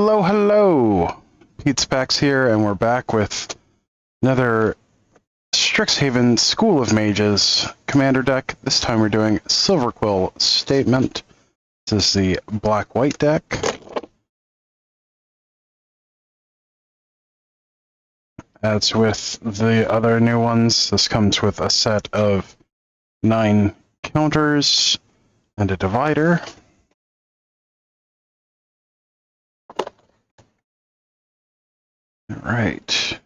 Hello, hello! Pete's Pax here, and we're back with another Strixhaven School of Mages commander deck. This time we're doing Silverquil Statement. This is the black-white deck. As with the other new ones, this comes with a set of 9 counters and a divider. Alright.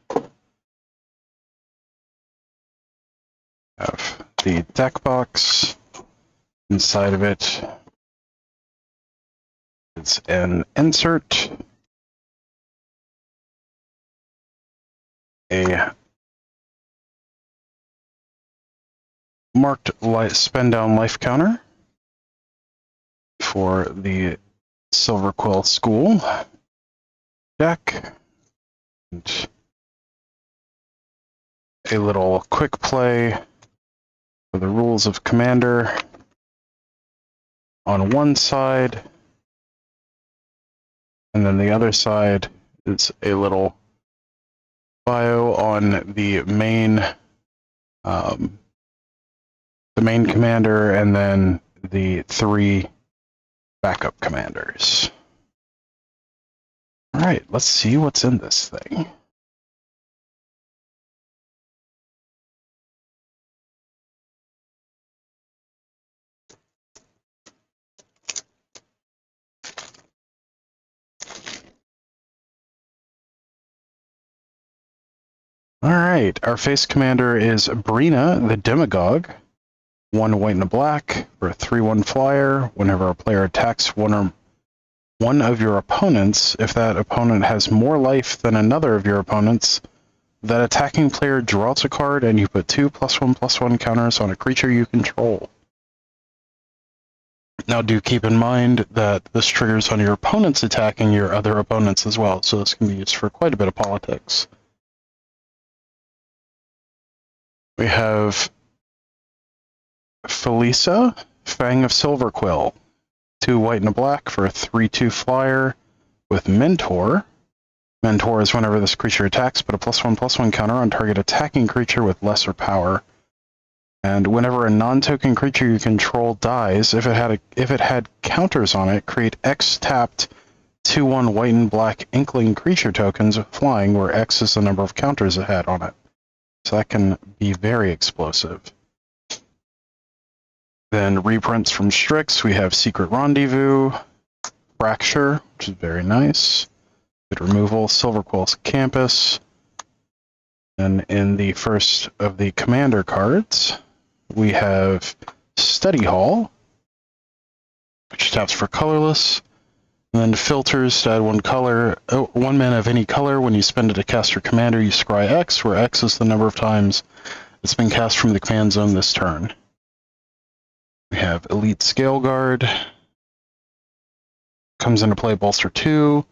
Have the deck box. Inside of it is an insert, a marked spend down life counter for the Silverquil School deck, and a little quick play for the rules of Commander on one side, and then the other side is a little bio on the main commander, and then the 3 backup commanders. All right, let's see what's in this thing. All right, our face commander is Brina, the Demagogue. 1 white and a black for a 3/1 flyer. Whenever a player attacks one of your opponents, if that opponent has more life than another of your opponents, that attacking player draws a card and you put 2 +1/+1 counters on a creature you control. Now do keep in mind that this triggers on your opponents attacking your other opponents as well, so this can be used for quite a bit of politics. We have Felisa, Fang of Silverquill. 2 white and a black for a 3/2 flyer with Mentor. Mentor is whenever this creature attacks, put a +1/+1 counter on target attacking creature with lesser power. And whenever a non-token creature you control dies, if it had counters on it, create X tapped 2/1 white and black Inkling creature tokens with flying, where X is the number of counters it had on it. So that can be very explosive. Then reprints from Strix, we have Secret Rendezvous, Fracture, which is very nice. Good removal, Silverquil's Campus. And in the first of the commander cards, we have Study Hall, which taps for colorless. And then filters to add 1 color, 1 mana of any color. When you spend it to cast your commander, you scry X, where X is the number of times it's been cast from the command zone this turn. We have Elite Scale Guard. Comes into play bolster 2.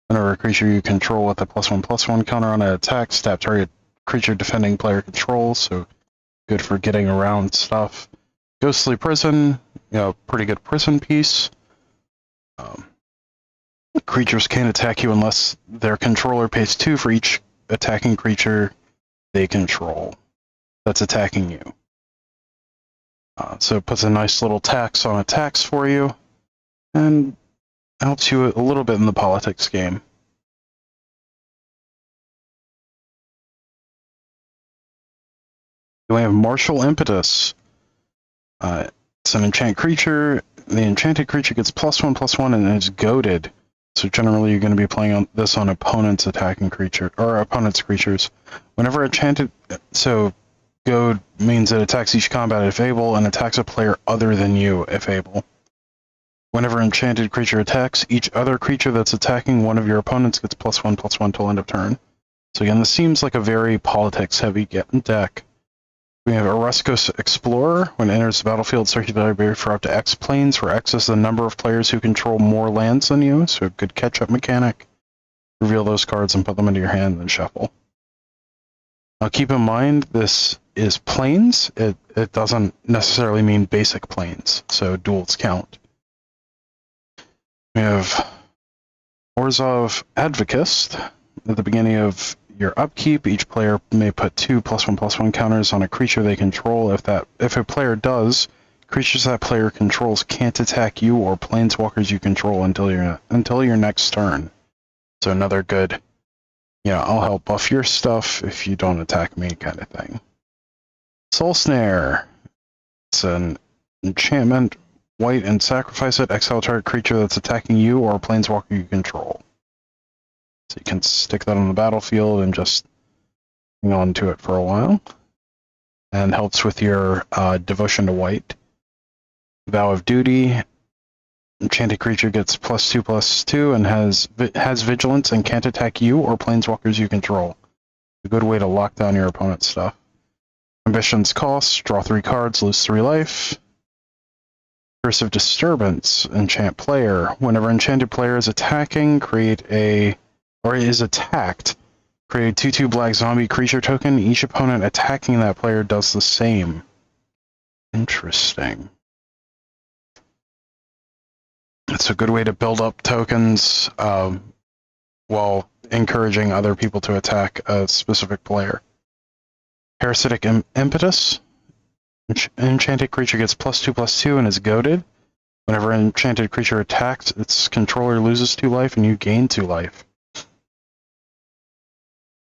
Whenever a creature you control with a +1/+1 counter on an attack, tap target creature defending player controls, so good for getting around stuff. Ghostly Prison, pretty good prison piece. Creatures can't attack you unless their controller pays 2 for each attacking creature they control that's attacking you. So it puts a nice little tax on attacks for you, and helps you a little bit in the politics game. Then we have Martial Impetus. It's an enchant creature. The enchanted creature gets +1/+1 and is goaded. So generally you're going to be playing this on opponent's attacking creature, or opponent's creatures. Whenever enchanted, so goad means it attacks each combat if able, and attacks a player other than you if able. Whenever enchanted creature attacks, each other creature that's attacking one of your opponents gets +1/+1 till end of turn. So again, this seems like a very politics-heavy deck. We have Oreskos Explorer. When it enters the battlefield, search the library for up to X planes, where X is the number of players who control more lands than you, so a good catch-up mechanic. Reveal those cards and put them into your hand, and then shuffle. Now keep in mind, this is planes. It doesn't necessarily mean basic planes, so duels count. We have Orzhov Advocist. At the beginning of your upkeep, each player may put 2+1/+1 counters on a creature they control. If a player does, creatures that player controls can't attack you or planeswalkers you control until your next turn. So another good, I'll help buff your stuff if you don't attack me kind of thing. Soul Snare. It's an enchantment, white, and sacrifice it. Exile target creature that's attacking you or a planeswalker you control. So you can stick that on the battlefield and just hang on to it for a while. And helps with your devotion to white. Vow of Duty. Enchanted creature gets +2/+2 and has vigilance and can't attack you or planeswalkers you control. A good way to lock down your opponent's stuff. Ambition's Cost, draw 3 cards, lose 3 life. Curse of Disturbance, enchant player. Whenever enchanted player is attacking, is attacked, create a 2/2 black zombie creature token. Each opponent attacking that player does the same. Interesting. It's a good way to build up tokens while encouraging other people to attack a specific player. Parasitic Impetus. Enchanted creature gets +2/+2 and is goaded. Whenever an enchanted creature attacks, its controller loses 2 life and you gain 2 life.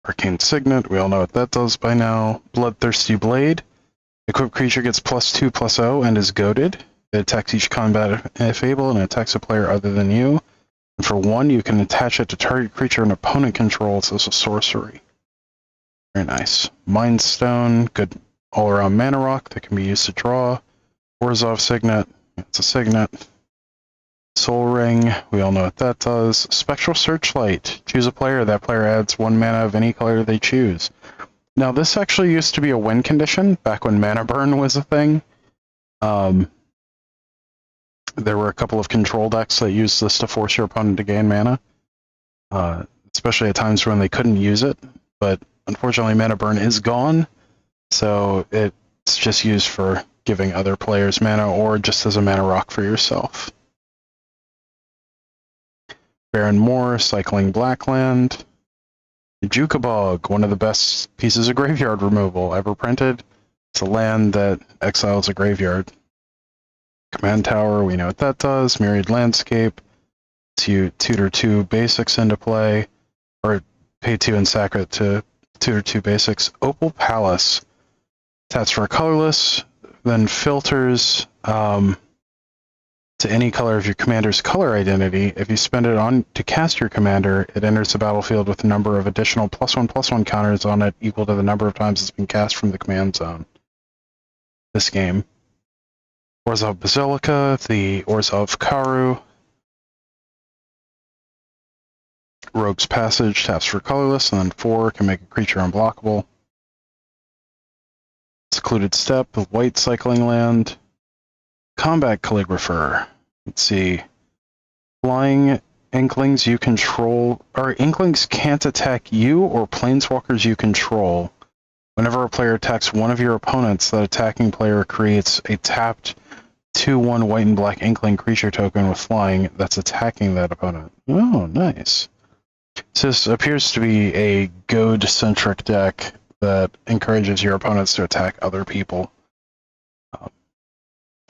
Arcane Signet, we all know what that does by now. Bloodthirsty Blade. Equipped creature gets +2/+0 and is goaded. It attacks each combat if able and attacks a player other than you. And for 1, you can attach it to target creature an opponent controls as a sorcery. Very nice. Mind Stone, good all-around mana rock that can be used to draw. Orzhov Signet, it's a Signet. Soul Ring, we all know what that does. Spectral Searchlight, choose a player. That player adds 1 mana of any color they choose. Now, this actually used to be a win condition back when mana burn was a thing. There were a couple of control decks that used this to force your opponent to gain mana, especially at times when they couldn't use it. But unfortunately, mana burn is gone, so it's just used for giving other players mana or just as a mana rock for yourself. Baron Moor, cycling Blackland. Jukabog, one of the best pieces of graveyard removal ever printed. It's a land that exiles a graveyard. Command Tower, we know what that does. Myriad Landscape. So you tutor 2 basics into play, or pay 2 and sack it to tutor 2 basics. Opal Palace. Taps for a colorless, then filters to any color of your commander's color identity. If you spend it on to cast your commander, it enters the battlefield with a number of additional +1/+1 counters on it equal to the number of times it's been cast from the command zone. This game. Orzhov Basilica, the Orzhov Karu. Rogue's Passage, taps for colorless, and then 4 can make a creature unblockable. Secluded Steppe, the white cycling land. Combat Calligrapher. Let's see. Flying Inklings you control, or Inklings can't attack you or planeswalkers you control. Whenever a player attacks one of your opponents, that attacking player creates a tapped 2/1 white and black Inkling creature token with flying that's attacking that opponent. Oh, nice. So this appears to be a goad-centric deck that encourages your opponents to attack other people.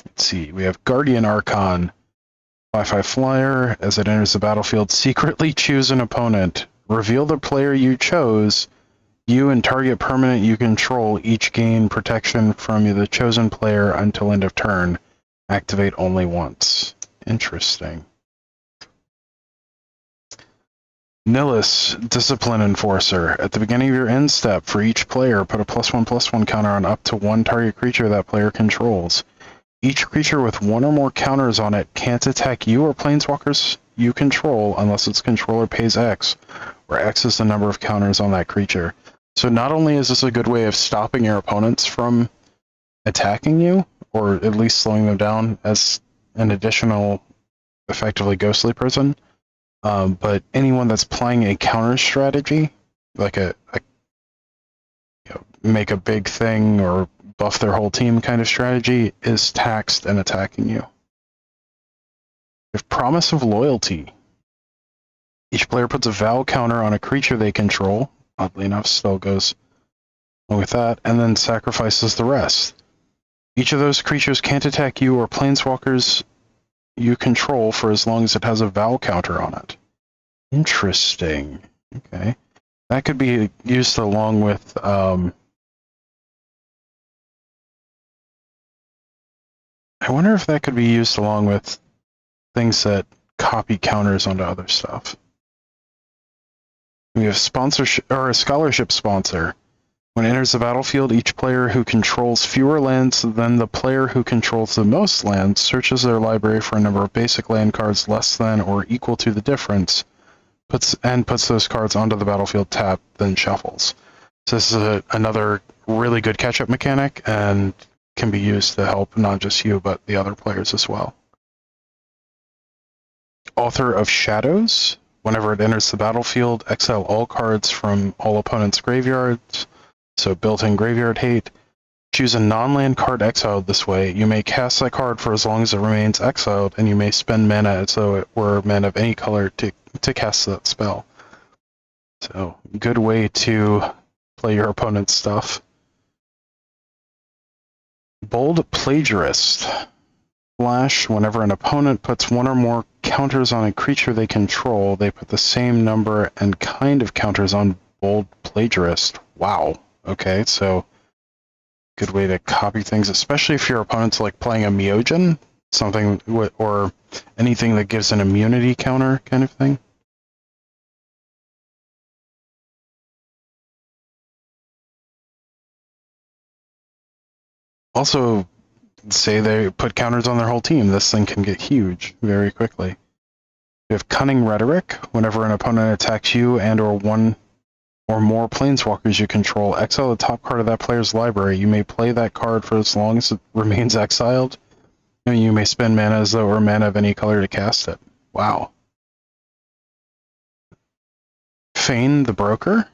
Let's see, we have Guardian Archon. 5/5 flyer. As it enters the battlefield, secretly choose an opponent. Reveal the player you chose. You and target permanent you control each gain protection from the chosen player until end of turn. Activate only once. Interesting. Nihilus, Discipline Enforcer. At the beginning of your end step, for each player, put a +1/+1 counter on up to 1 target creature that player controls. Each creature with 1 or more counters on it can't attack you or planeswalkers you control unless its controller pays X, where X is the number of counters on that creature. So not only is this a good way of stopping your opponents from attacking you, or at least slowing them down as an additional, effectively ghostly person, but anyone that's playing a counter strategy, like make a big thing or buff their whole team kind of strategy, is taxed and attacking you. If Promise of Loyalty. Each player puts a Val counter on a creature they control. Oddly enough, still goes along with that, and then sacrifices the rest. Each of those creatures can't attack you or planeswalkers you control for as long as it has a Val counter on it. Interesting. Okay. That could be used along with I wonder if that could be used along with things that copy counters onto other stuff. We have sponsorship or a scholarship sponsor. When it enters the battlefield, each player who controls fewer lands than the player who controls the most lands searches their library for a number of basic land cards less than or equal to the difference, puts those cards onto the battlefield tapped, then shuffles. So this is another really good catch-up mechanic and can be used to help not just you, but the other players as well. Author of Shadows. Whenever it enters the battlefield, exile all cards from all opponents' graveyards. So built-in graveyard hate. Choose a non-land card exiled this way. You may cast that card for as long as it remains exiled, and you may spend mana as though it were mana of any color to cast that spell. So, good way to play your opponent's stuff. Bold Plagiarist. Flash, whenever an opponent puts one or more counters on a creature they control, they put the same number and kind of counters on Bold Plagiarist. Wow. Okay, so good way to copy things, especially if your opponent's like playing a Myojin, something or anything that gives an immunity counter kind of thing. Also, say they put counters on their whole team, this thing can get huge very quickly. You have Cunning Rhetoric. Whenever an opponent attacks you and or one or more planeswalkers you control, exile the top card of that player's library. You may play that card for as long as it remains exiled, and you may spend mana as though it were mana of any color to cast it. Wow. Feign the Broker.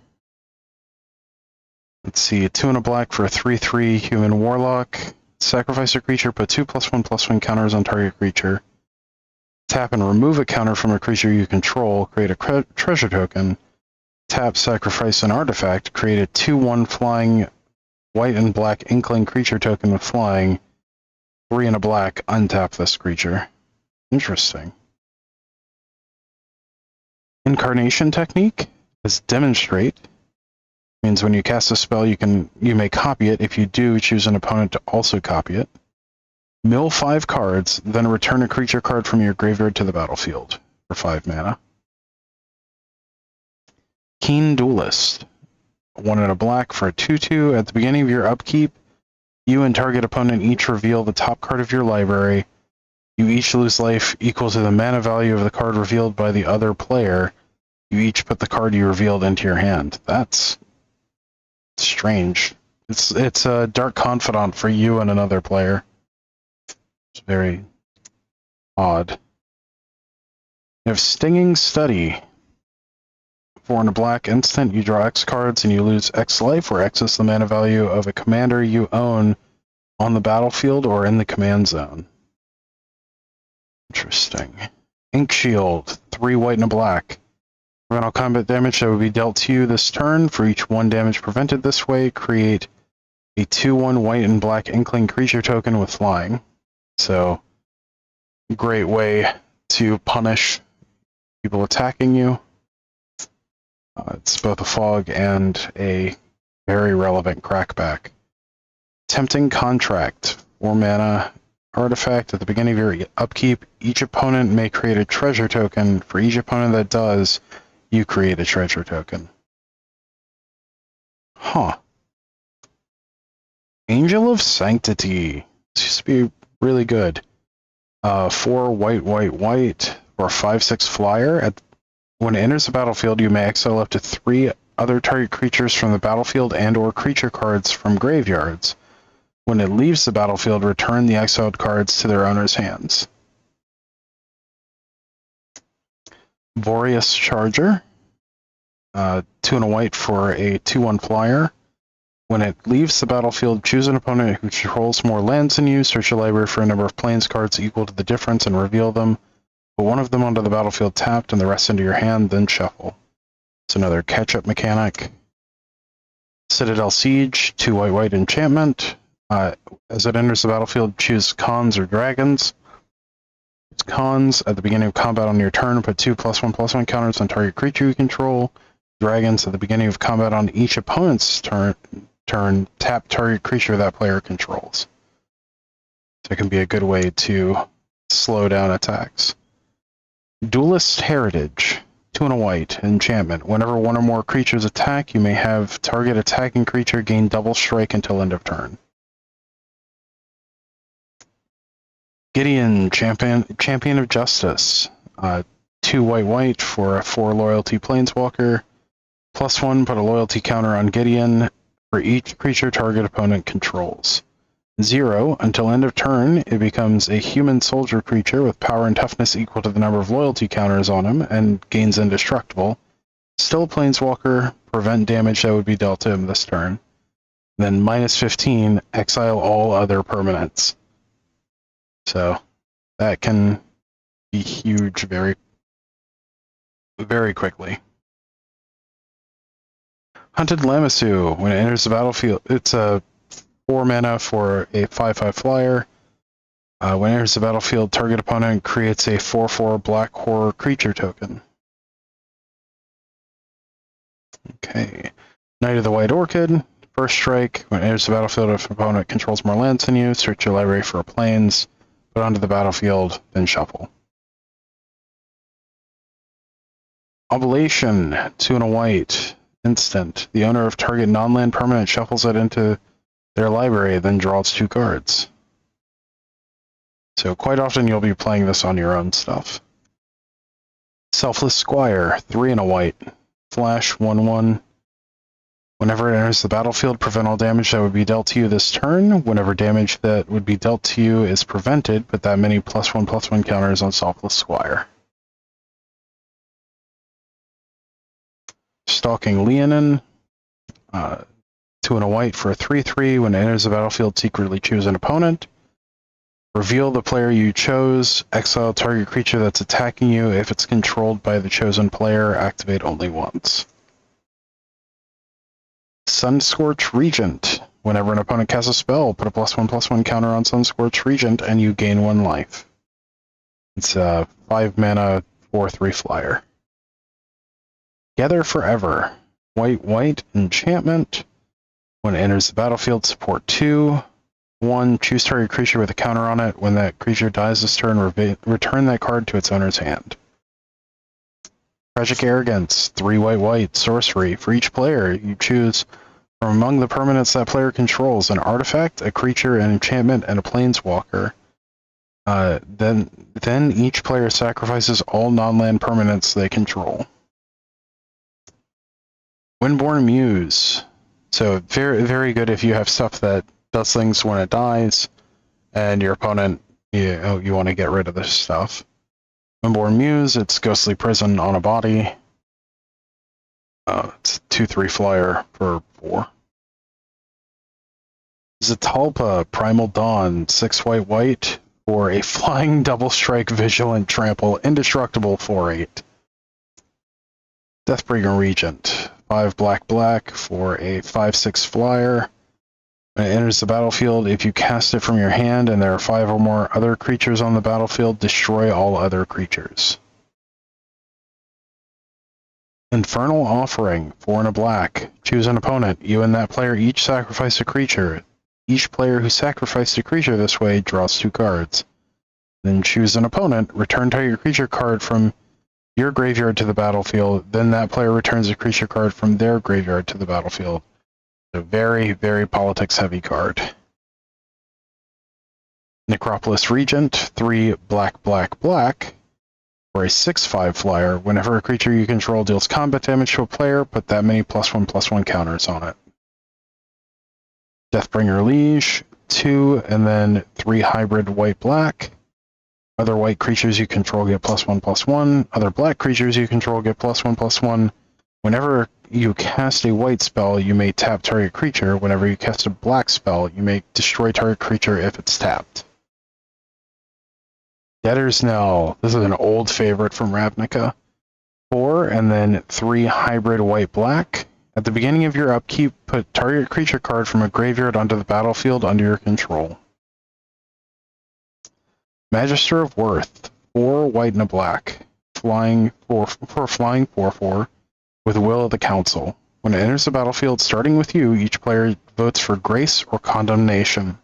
Let's see, 2 and a black for a 3/3 human warlock. Sacrifice a creature, put 2/1/1 counters on target creature. Tap and remove a counter from a creature you control. Create a treasure token. Tap, sacrifice an artifact. Create a 2/1 flying white and black inkling creature token with flying. 3 and a black, untap this creature. Interesting. Incarnation Technique is Demonstrate. Means when you cast a spell, you may copy it. If you do, choose an opponent to also copy it. Mill 5 cards, then return a creature card from your graveyard to the battlefield for 5 mana. Keen Duelist. 1 and a black for a 2/2. At the beginning of your upkeep, you and target opponent each reveal the top card of your library. You each lose life equal to the mana value of the card revealed by the other player. You each put the card you revealed into your hand. That's strange. It's a Dark Confidant for you and another player. It's very odd. You have Stinging Study. 4 and a black instant, you draw X cards and you lose X life, where X is the mana value of a commander you own on the battlefield or in the command zone. Interesting. Ink Shield, 3 white and a black. Prevent all combat damage that would be dealt to you this turn. For each 1 damage prevented this way, create a 2/1 white and black inkling creature token with flying. So, great way to punish people attacking you. It's both a fog and a very relevant crackback. Tempting Contract. 4 mana artifact. At the beginning of your upkeep, each opponent may create a treasure token. For each opponent that does, you create a treasure token. Huh. Angel of Sanctity. This used to be really good. 4 white, or 5/6 flyer. When it enters the battlefield, you may exile up to 3 other target creatures from the battlefield and or creature cards from graveyards. When it leaves the battlefield, return the exiled cards to their owner's hands. Boreas Charger. 2 and a white for a 2/1 flyer. When it leaves the battlefield, choose an opponent who controls more lands than you, search your library for a number of plains cards equal to the difference, and reveal them. Put one of them onto the battlefield tapped and the rest into your hand, then shuffle. It's another catch-up mechanic. Citadel Siege, 2 white enchantment. As it enters the battlefield, choose cons or dragons. It's cons. At the beginning of combat on your turn, put 2 +1/+1 counters on target creature you control. Dragons, at the beginning of combat on each opponent's turn, tap target creature that player controls. So it can be a good way to slow down attacks. Duelist Heritage, 2 white enchantment. Whenever one or more creatures attack, you may have target attacking creature gain double strike until end of turn. Gideon, Champion of Justice. 2 white for a 4 loyalty planeswalker. +1, put a loyalty counter on Gideon for each creature target opponent controls. 0, until end of turn, it becomes a human soldier creature with power and toughness equal to the number of loyalty counters on him and gains indestructible. Still a planeswalker, prevent damage that would be dealt to him this turn. Then -15, exile all other permanents. So that can be huge very, very quickly. Hunted Lamassu, when it enters the battlefield, it's a 4 mana for a 5/5 flyer. When it enters the battlefield, target opponent creates a 4/4 black horror creature token. Okay. Knight of the White Orchid, first strike. When it enters the battlefield, if an opponent controls more lands than you, search your library for planes, put onto the battlefield, then shuffle. Oblation, 2 white, instant. The owner of target non-land permanent shuffles it into their library, then draws 2 cards. So quite often you'll be playing this on your own stuff. Selfless Squire, 3 white, flash, 1/1. Whenever it enters the battlefield, prevent all damage that would be dealt to you this turn. Whenever damage that would be dealt to you is prevented, put that many +1/+1 counters on Selfless Squire. Stalking Leonin, 2 white for a 3/3. When it enters the battlefield, secretly choose an opponent. Reveal the player you chose. Exile target creature that's attacking you. If it's controlled by the chosen player, activate only once. Sunscorch Regent. Whenever an opponent casts a spell, put a +1/+1 counter on Sunscorch Regent and you gain 1 life. It's a 5 mana 4/3 flyer. Gather Forever. White enchantment. When it enters the battlefield, support 2. 1, choose target creature with a counter on it. When that creature dies this turn, return that card to its owner's hand. Tragic Arrogance, 3 white, sorcery. For each player, you choose from among the permanents that player controls an artifact, a creature, an enchantment, and a planeswalker. Then each player sacrifices all non-land permanents they control. Windborn Muse. So very, very good if you have stuff that does things when it dies, and your opponent, you want to get rid of this stuff. Windborn Muse, it's Ghostly Prison on a body. It's a 2/3 flyer for 4. Zatalpa, Primal Dawn, 6 white for a flying double strike, vigilant, trample, indestructible 4/8. Deathbringer Regent, 5 black for a 5/6 flyer. When it enters the battlefield, if you cast it from your hand and there are 5 or more other creatures on the battlefield, destroy all other creatures. Infernal Offering, 4 black. Choose an opponent. You and that player each sacrifice a creature. Each player who sacrificed a creature this way draws 2 cards. Then choose an opponent. Return target creature card from your graveyard to the battlefield. Then that player returns a creature card from their graveyard to the battlefield. A very, very politics-heavy card. Necropolis Regent, 3 black for a 6/5 flyer. Whenever a creature you control deals combat damage to a player, put that many +1/+1 counters on it. Deathbringer Liege, 2, and then 3 hybrid white-black. Other white creatures you control get +1/+1. Other black creatures you control get +1/+1. Whenever you cast a white spell, you may tap target creature. Whenever you cast a black spell, you may destroy target creature if it's tapped. Debtor's Knell. This is an old favorite from Ravnica. 4 and then 3 hybrid white-black. At the beginning of your upkeep, put target creature card from a graveyard onto the battlefield under your control. Magister of Worth. 4 white and a black. Flying for flying 4/4 with Will of the Council. When it enters the battlefield, starting with you, each player votes for Grace or Condemnation.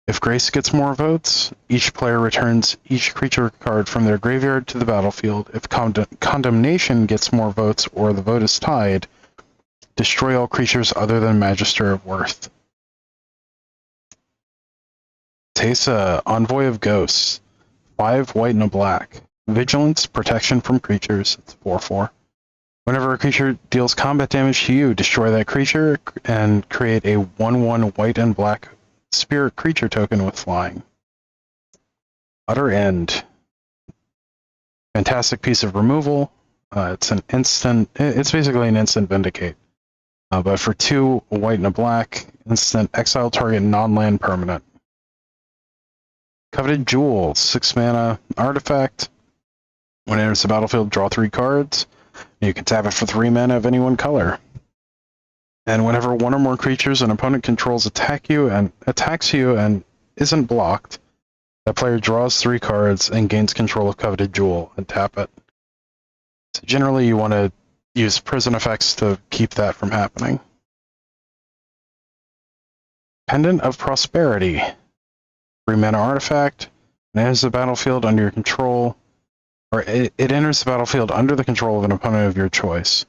If Grace gets more votes, each player returns each creature card from their graveyard to the battlefield. If Condemnation gets more votes or the vote is tied, destroy all creatures other than Magister of Worth. Teysa, Envoy of Ghosts. 5 white and a black. Vigilance, protection from creatures. It's 4/4. Whenever a creature deals combat damage to you, destroy that creature and create a 1/1 white and black spirit creature token with flying. Utter End. Fantastic piece of removal. It's an instant. It's basically an instant Vindicate. But for 2 white and a black, instant exile target non-land permanent. Coveted Jewel. 6 mana artifact. When it enters the battlefield, draw 3 cards. You can tap it for 3 mana of any one color. And whenever one or more creatures an opponent controls attacks you and isn't blocked, that player draws 3 cards and gains control of Coveted Jewel and tap it. So generally you want to use prison effects to keep that from happening. Pendant of Prosperity. 3 mana artifact. It enters the battlefield under your control. Or it enters the battlefield under the control of an opponent of your choice.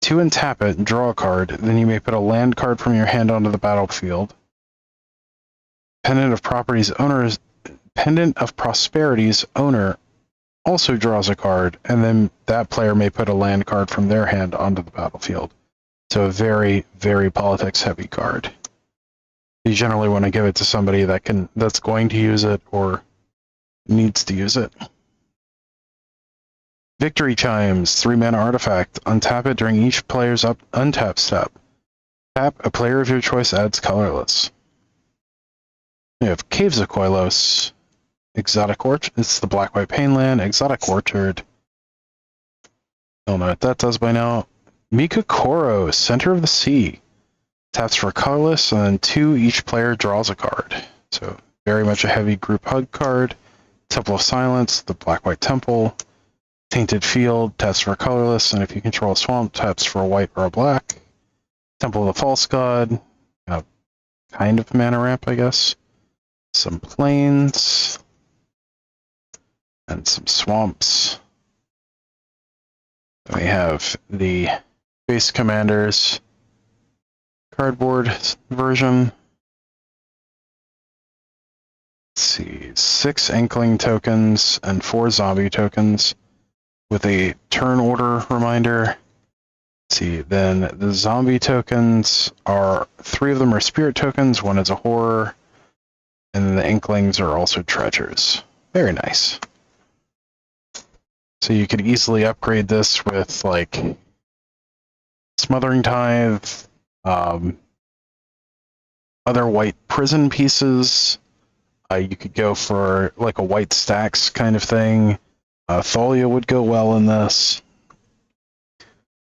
2 and tap it, draw a card, then you may put a land card from your hand onto the battlefield. Pendant of Prosperity's owner also draws a card, and then that player may put a land card from their hand onto the battlefield. So a very, very politics-heavy card. You generally want to give it to somebody that's going to use it or needs to use it. Victory Chimes, 3 mana artifact. Untap it during each player's untap step. Tap, a player of your choice adds colorless. You have Caves of Koilos, Exotic Orchard. It's the black-white Painland, Exotic Orchard. Don't know what that does by now. Mika Koro, Center of the Sea. Taps for colorless, and then 2, each player draws a card. So very much a heavy group hug card. Temple of Silence, the black-white temple. Tainted Field, taps for colorless, and if you control a swamp, taps for a white or a black. Temple of the False God, kind of mana ramp, I guess. Some plains, and some swamps. Then we have the base commanders cardboard version. Let's see, 6 Inkling tokens and 4 zombie tokens, with a turn order reminder. Let's see, then the zombie tokens are 3 of them are spirit tokens, 1 is a horror, and then the Inklings are also treasures. Very nice. So you could easily upgrade this with like Smothering Tithe, other white prison pieces. You could go for like a white stacks kind of thing. Thalia would go well in this.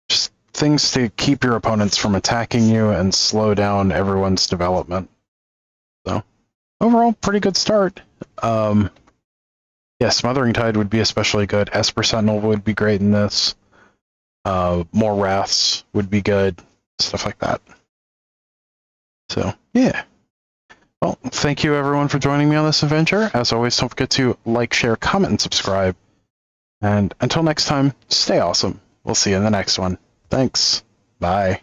Just things to keep your opponents from attacking you and slow down everyone's development. So, overall, pretty good start. Yeah, Smothering Tide would be especially good. Esper Sentinel would be great in this. More Wraths would be good. Stuff like that. So, yeah. Well, thank you everyone for joining me on this adventure. As always, don't forget to like, share, comment, and subscribe. And until next time, stay awesome. We'll see you in the next one. Thanks. Bye.